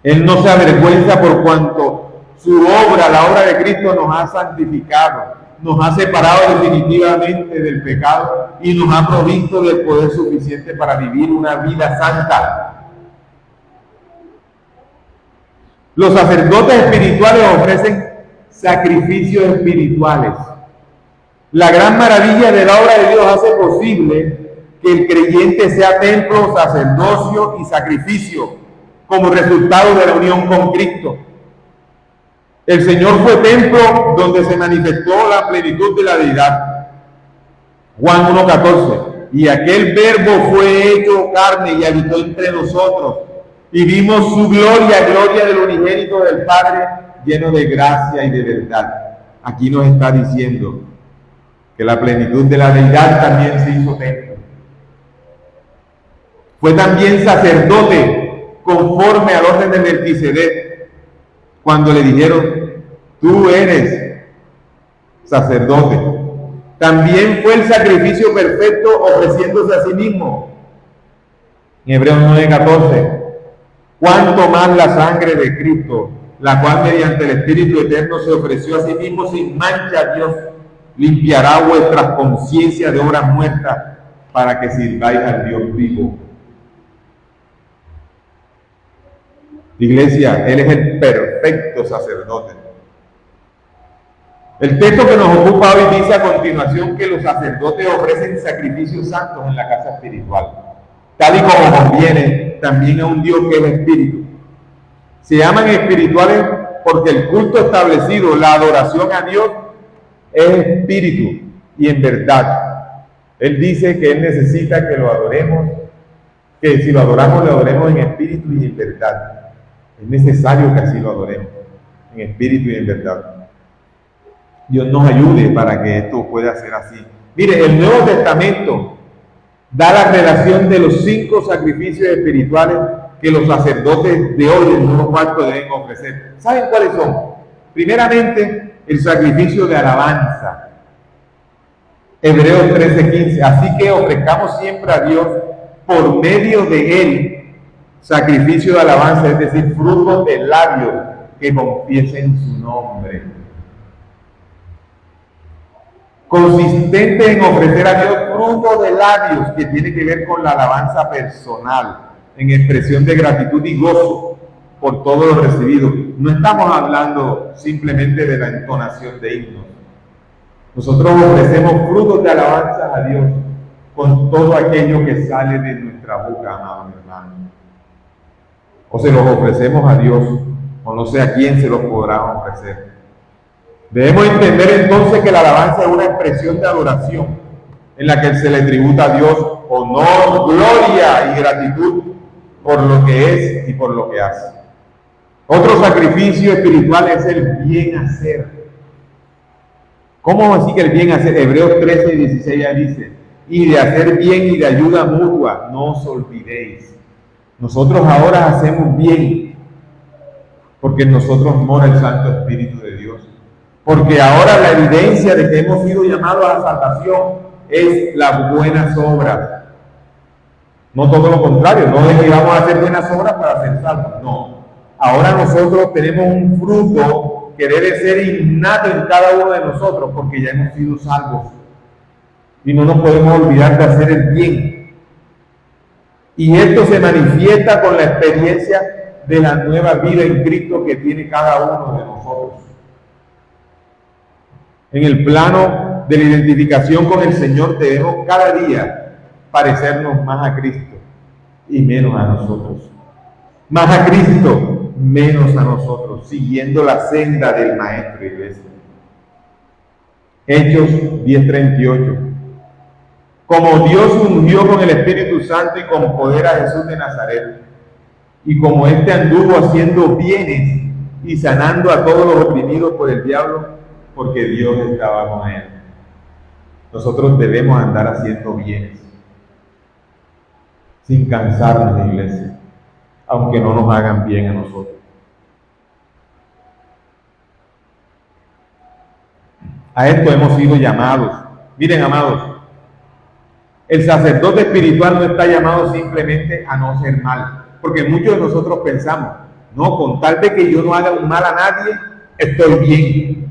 Él no se avergüenza por cuanto su obra, la obra de Cristo, nos ha santificado, nos ha separado definitivamente del pecado y nos ha provisto del poder suficiente para vivir una vida santa. Los sacerdotes espirituales ofrecen sacrificios espirituales. La gran maravilla de la obra de Dios hace posible que el creyente sea templo, sacerdocio y sacrificio como resultado de la unión con Cristo. El Señor fue templo donde se manifestó la plenitud de la deidad. Juan 1:14. Y aquel verbo fue hecho carne y habitó entre nosotros. Y vimos su gloria, gloria del unigénito del Padre, lleno de gracia y de verdad. Aquí nos está diciendo que la plenitud de la deidad también se hizo templo. Fue también sacerdote conforme al orden de Melquisedec, cuando le dijeron, tú eres sacerdote. También fue el sacrificio perfecto ofreciéndose a sí mismo. En Hebreos 9:14, cuanto más la sangre de Cristo, la cual mediante el Espíritu Eterno se ofreció a sí mismo sin mancha a Dios, limpiará vuestras conciencias de obras muertas para que sirváis al Dios vivo. Iglesia, Él es el perfecto sacerdote. El texto que nos ocupa hoy dice a continuación que los sacerdotes ofrecen sacrificios santos en la casa espiritual, tal y como conviene también a un Dios que es espíritu. Se llaman espirituales porque el culto establecido, la adoración a Dios, es espíritu y en verdad. Él dice que Él necesita que lo adoremos, que si lo adoramos, lo adoremos en espíritu y en verdad. Es necesario que así lo adoremos, en espíritu y en verdad. Dios nos ayude para que esto pueda ser así. Mire, el Nuevo Testamento da la relación de los 5 sacrificios espirituales que los sacerdotes de hoy del nuevo pacto deben ofrecer. ¿Saben cuáles son? Primeramente, el sacrificio de alabanza. Hebreos 13:15. Así que ofrezcamos siempre a Dios por medio de Él sacrificio de alabanza, es decir, frutos de labios que confiesen su nombre. Consistente en ofrecer a Dios frutos de labios que tiene que ver con la alabanza personal, en expresión de gratitud y gozo por todo lo recibido. No estamos hablando simplemente de la entonación de himnos. Nosotros ofrecemos frutos de alabanza a Dios con todo aquello que sale de nuestra boca, amados hermanos. O se los ofrecemos a Dios, o no sé a quién se los podrá ofrecer. Debemos entender entonces que la alabanza es una expresión de adoración en la que se le tributa a Dios honor, gloria y gratitud por lo que es y por lo que hace. Otro sacrificio espiritual es el bien hacer. ¿Cómo así que el bien hacer? Hebreos 13 y 16 ya dice, y de hacer bien y de ayuda mutua, no os olvidéis. Nosotros ahora hacemos bien, porque en nosotros mora el Santo Espíritu de Dios. Porque ahora la evidencia de que hemos sido llamados a la salvación es las buenas obras. No todo lo contrario, no es que vamos a hacer buenas obras para ser salvos, no. Ahora nosotros tenemos un fruto que debe ser innato en cada uno de nosotros, porque ya hemos sido salvos. Y no nos podemos olvidar de hacer el bien. Y esto se manifiesta con la experiencia de la nueva vida en Cristo que tiene cada uno de nosotros. En el plano de la identificación con el Señor debemos cada día parecernos más a Cristo y menos a nosotros. Más a Cristo, menos a nosotros, siguiendo la senda del Maestro, iglesia. Hechos 10:38. Como Dios ungió con el Espíritu Santo y con poder a Jesús de Nazaret, y como éste anduvo haciendo bienes y sanando a todos los oprimidos por el diablo, porque Dios estaba con él. Nosotros debemos andar haciendo bienes, sin cansarnos de iglesia, aunque no nos hagan bien a nosotros. A esto hemos sido llamados. Miren, amados, el sacerdote espiritual no está llamado simplemente a no hacer mal, porque muchos de nosotros pensamos, no, con tal de que yo no haga un mal a nadie, estoy bien.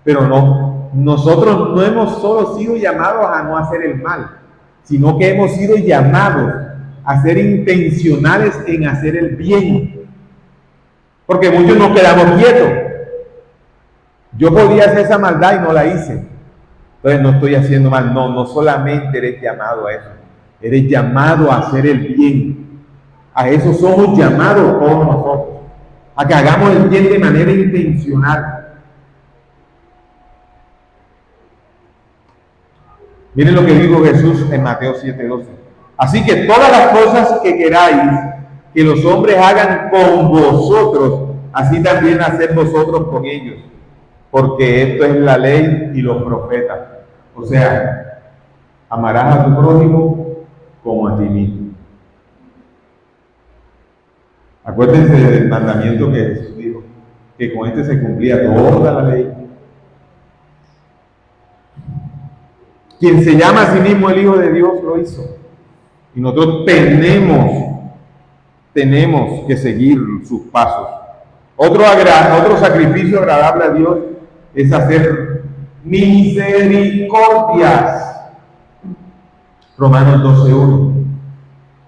Pero no, nosotros no hemos solo sido llamados a no hacer el mal, sino que hemos sido llamados a ser intencionales en hacer el bien. Porque muchos nos quedamos quietos. Yo podía hacer esa maldad y no la hice. Entonces no estoy haciendo mal. No, no solamente eres llamado a eso. Eres llamado a hacer el bien. A eso somos llamados todos nosotros. A que hagamos el bien de manera intencional. Miren lo que dijo Jesús en Mateo 7:12. Así que todas las cosas que queráis que los hombres hagan con vosotros, así también haced vosotros con ellos, porque esto es la ley y los profetas. O sea, amarás a tu prójimo como a ti mismo. Acuérdense del mandamiento que Jesús dijo, que con este se cumplía toda la ley. Quien se llama a sí mismo el Hijo de Dios lo hizo. Y nosotros tenemos que seguir sus pasos. Otro sacrificio agradable a Dios es hacer misericordias. Romanos 12:1.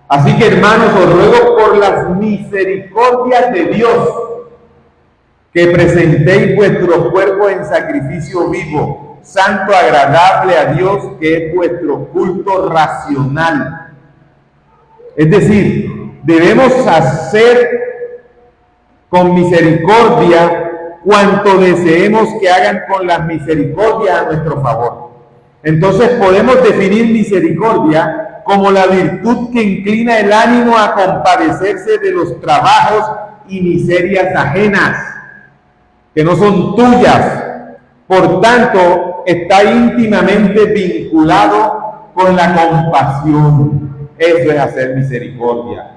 Así que, hermanos, os ruego por las misericordias de Dios que presentéis vuestro cuerpo en sacrificio vivo, santo, agradable a Dios, que es vuestro culto racional. Es decir, debemos hacer con misericordia cuanto deseemos que hagan con las misericordias a nuestro favor. Entonces podemos definir misericordia como la virtud que inclina el ánimo a compadecerse de los trabajos y miserias ajenas, que no son tuyas. Por tanto, está íntimamente vinculado con la compasión. Eso es hacer misericordia,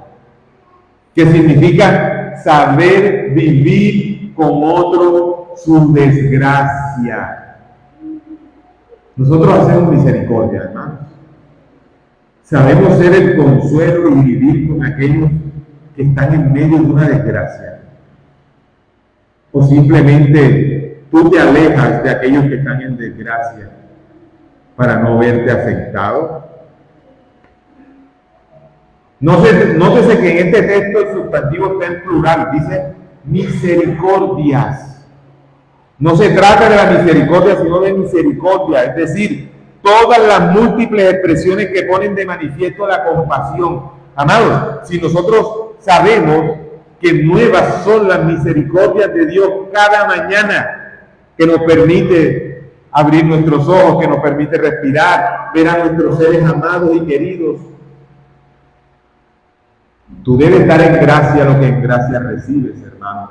que significa saber vivir con otro su desgracia. Nosotros hacemos misericordia, hermanos. Sabemos ser el consuelo y vivir con aquellos que están en medio de una desgracia. O simplemente tú te alejas de aquellos que están en desgracia para no verte afectado. Nótese que en este texto el sustantivo está en plural, dice misericordias. No se trata de la misericordia, sino de misericordia, es decir, todas las múltiples expresiones que ponen de manifiesto la compasión. Amados, si nosotros sabemos que nuevas son las misericordias de Dios cada mañana, que nos permite abrir nuestros ojos, que nos permite respirar, ver a nuestros seres amados y queridos, Tú debes dar en gracia lo que en gracia recibes, hermano.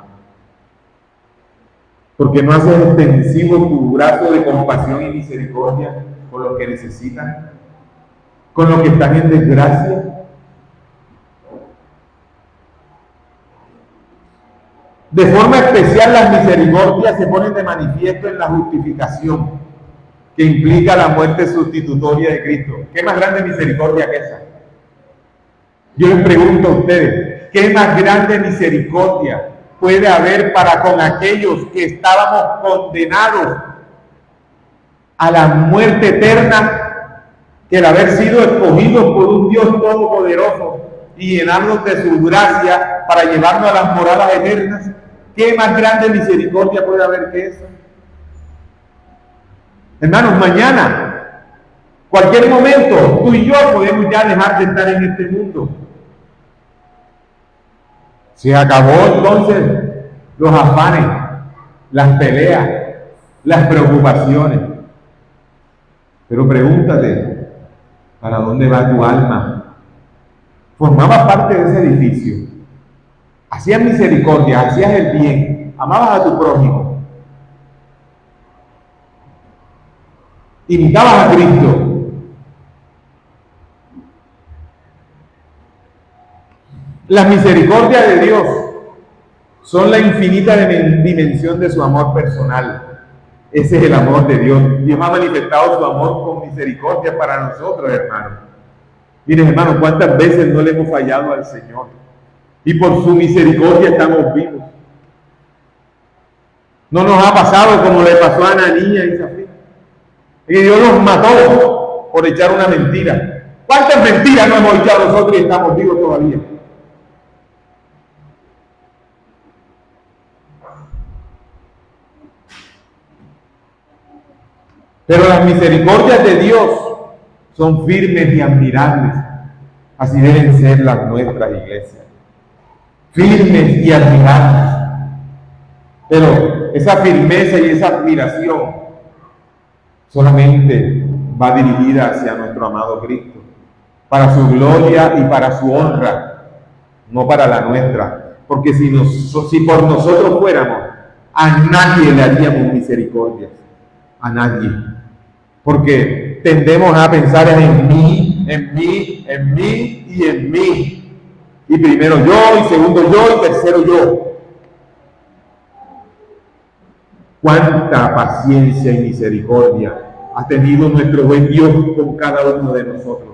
Porque no haces extensivo tu brazo de compasión y misericordia con los que necesitan, con los que están en desgracia. De forma especial, las misericordias se ponen de manifiesto en la justificación, que implica la muerte sustitutoria de Cristo. ¿Qué más grande misericordia que esa? Yo les pregunto a ustedes, ¿qué más grande misericordia puede haber para con aquellos que estábamos condenados a la muerte eterna que el haber sido escogidos por un Dios todopoderoso y llenarnos de su gracia para llevarnos a las moradas eternas? ¿Qué más grande misericordia puede haber que eso? Hermanos, mañana, cualquier momento, tú y yo podemos ya dejar de estar en este mundo. Se acabó entonces los afanes, las peleas, las preocupaciones. Pero pregúntate, ¿para dónde va tu alma? Formabas parte de ese edificio. Hacías misericordia, hacías el bien, amabas a tu prójimo. Imitabas a Cristo. Las misericordias de Dios son la infinita dimensión de su amor personal. Ese es el amor de Dios. Dios ha manifestado su amor con misericordia para nosotros, hermanos. Miren, hermanos, cuántas veces no le hemos fallado al Señor. Y por su misericordia estamos vivos. No nos ha pasado como le pasó a Ananías y Zafira, que Dios nos mató por echar una mentira. ¿Cuántas mentiras no hemos echado nosotros y estamos vivos todavía? Pero las misericordias de Dios son firmes y admirables. Así deben ser las nuestras iglesias. Firmes y admirables. Pero esa firmeza y esa admiración solamente va dirigida hacia nuestro amado Cristo, para su gloria y para su honra, no para la nuestra. Porque si por nosotros fuéramos, a nadie le haríamos misericordia. A nadie. Porque tendemos a pensar en mí, en mí, en mí y en mí. Y primero yo, y segundo yo, y tercero yo. Cuánta paciencia y misericordia ha tenido nuestro buen Dios con cada uno de nosotros.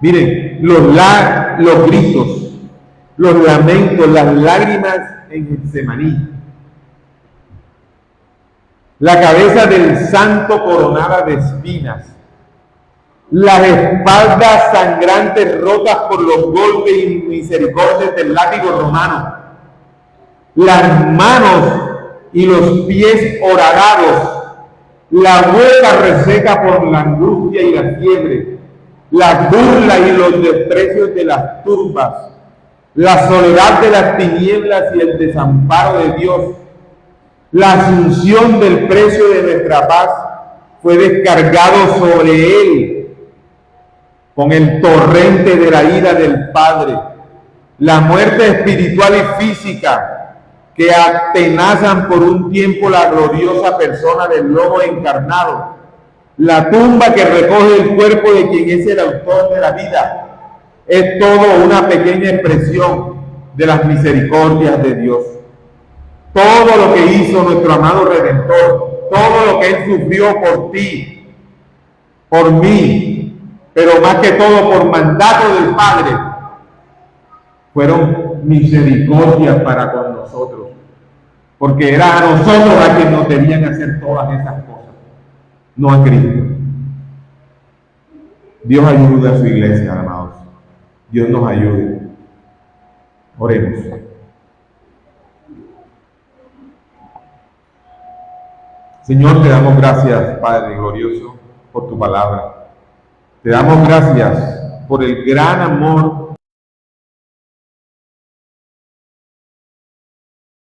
Miren, los gritos, los lamentos, las lágrimas en Getsemaní. La cabeza del santo coronada de espinas. Las espaldas sangrantes rotas por los golpes y misericordias del látigo romano. Las manos y los pies horadados. La boca reseca por la angustia y la fiebre. Las burlas y los desprecios de las turbas. La soledad de las tinieblas y el desamparo de Dios. La asunción del precio de nuestra paz fue descargado sobre él con el torrente de la ira del Padre. La muerte espiritual y física que atenazan por un tiempo la gloriosa persona del Lobo encarnado. La tumba que recoge el cuerpo de quien es el autor de la vida. Es todo una pequeña expresión de las misericordias de Dios. Todo lo que hizo nuestro amado Redentor, todo lo que Él sufrió por ti, por mí, pero más que todo por mandato del Padre, fueron misericordias para con nosotros, porque era a nosotros a quien nos debían hacer todas esas cosas, no a Cristo. Dios ayude a su iglesia, amados. Dios nos ayude. Oremos. Señor, te damos gracias, Padre glorioso, por tu palabra. Te damos gracias por el gran amor